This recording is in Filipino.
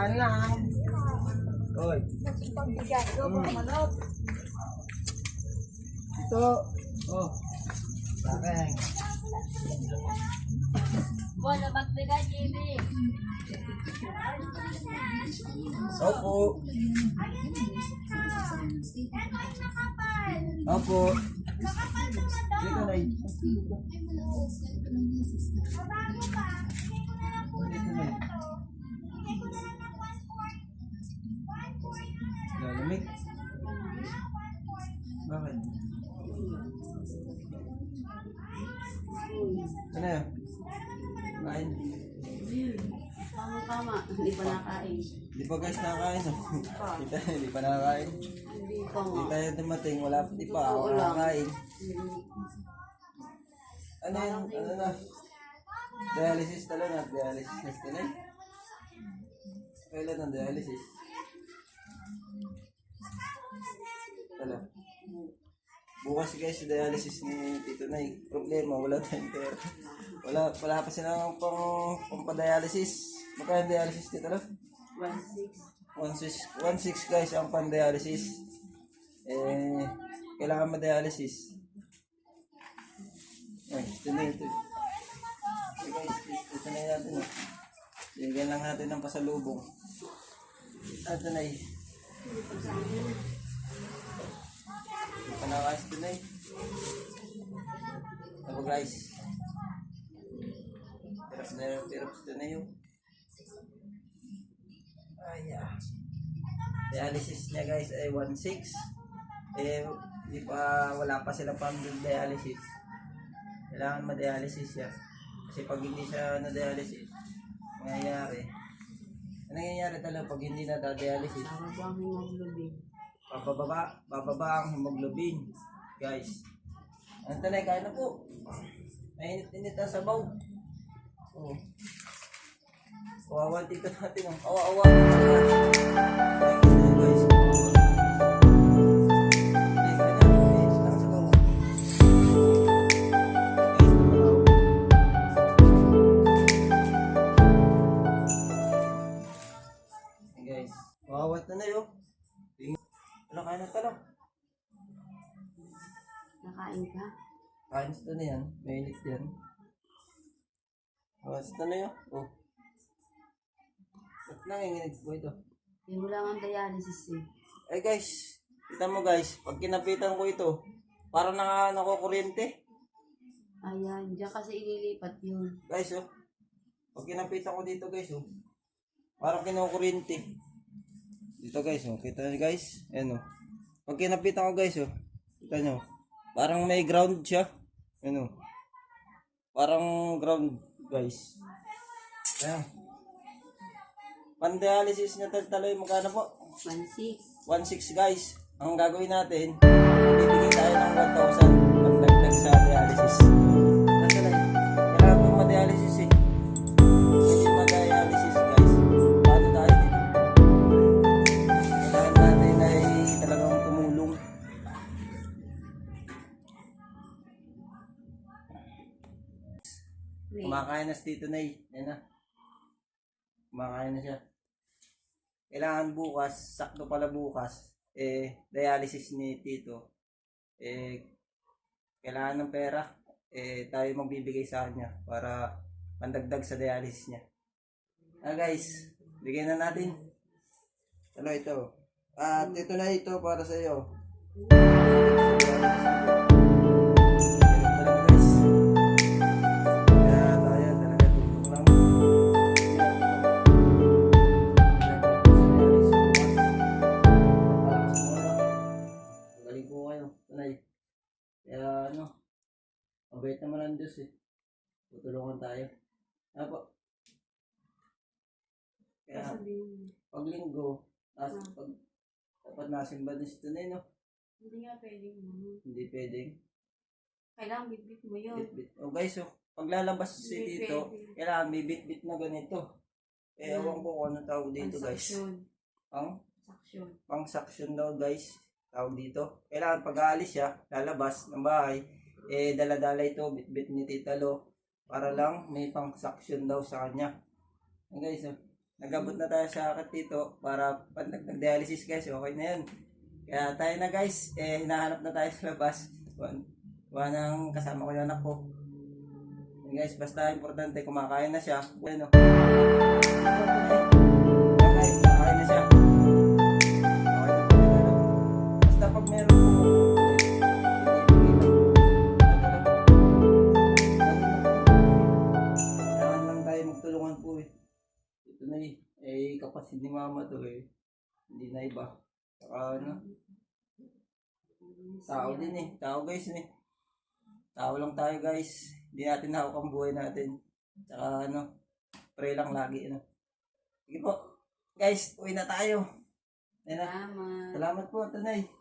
Daan lang. Oy. Ito. Oh. Bakeng. Wala magbigay, Jimmy. Opo. Opo. Dito na. Lalamig. Bakit? Ano yun? Kain? Tama, hindi pa nakain. Di pa guys nakakain. Di pa nakakain. Hindi pa Di nga. tayo dumating. Wala di pa ako Wala. nakakain. Ano yun? Ano na? Dialysis talaga. Dialysis na sila. Kailan ang dialysis? Wala. Bukas guys, dialysis ni Tito Nay. Problema, wala tayong pera. Wala pa silang pang-dialysis. Magkano dialysis dito lang? 1.6. 1.6 guys ang pan-dialysis. Kailangan ma-dialysis. Ay, ito na ito. Okay guys, ito na natin. Bigyan lang natin ng pasalubong. Ito na eh. Panakas ito na eh. Ito guys. Pero ito na yun. Ay, dialysis niya guys ay 1.6. Wala pa sila pang dialysis. Kailangan ma-dialysis siya. Kasi pag hindi siya na-dialysis, nangyayari. Ano nangyayari talaga pag hindi na-dialysis? Bababa ang hemoglobin. Guys. Ano talaga, kaya na po. Mainit-init ang sabaw. Oh. Kawawa dito natin. Awa-awa. Guys. Guys, wawat na yun. Ano kain na talo? Nakain ka? Kain ito na yan. Mainit yan. Wawat na yun. Oh. Ba't nanginginig po ito? Hindi mo lang ang dialysis eh. Eh guys, kita mo guys, pag kinapitan ko ito, parang nakukuryente. Ayan, diyan kasi ililipat yun. Guys, oh. Pag kinapitan ko dito guys, oh. Parang kinukuryente. Dito guys, oh. Kita nyo guys? Ayan, oh. Pag kinapitan ko guys, oh. Kita nyo. Parang may ground siya. Ayan, oh. Parang ground guys. Ayan. Pan-dialysis na taloy, magkano po? 1.6. 1.6 guys. Ang gagawin natin, bibigyan tayo ng 1,000 pagdagdag sa dialysis. Kailangan po ma-dialysis eh. Hindi ma-dialysis guys. Paano tayo dito? Kailangan natin ay talagang tumulong. Kumakain na si Tito Nay. Yan na. Kumakain na siya. Kailangan bukas, sakto pala bukas, dialysis ni Tito. Kailangan ng pera, tayo magbibigay sa kanya para pandagdag sa dialysis niya. Guys, bigyan na natin. Ano ito? At ito na ito para sa iyo. Mabait naman ang Diyos eh. Tutulungan tayo. Ano po? Kaya, pag linggo, dapat nasimba din si Tunay, no? Hindi nga pwedeng. Hindi pwedeng. Kailangan bit-bit mo yun. Bit-bit. Oh guys, so, paglalabas si Tito, kailangan may bit-bit na ganito. Ewan ko kung ano tawag dito guys. Pang-suction daw guys. Tawag dito. Kailangan pag-aalis siya, lalabas ng bahay. Dala-dala ito, bit-bit ni Tita Lo. Para lang may pang-suction daw sa kanya. Guys, nag-abot na tayo sa akit dito para pag nag-dialysis guys, okay na yun. Kaya tayo na guys, hinahanap na tayo sa labas. Buwan ng kasama ko yung anak ko. Yun guys, basta importante, kumakain na siya. Bueno. Guys, kumakain na siya. Okay na po yun, ano. Basta pag meron po, kailangan lang tayo magtulungan po eh. Ito na kapatid ni mama to eh. Hindi na iba. Saka ano, tao din eh. Tao guys eh. Tao lang tayo guys. Hindi natin hawak ang buhay natin. Saka ano, pray lang lagi. Ano. Sige po. Guys, uwi na tayo. Ayun na. Salamat. Salamat po, Tanay.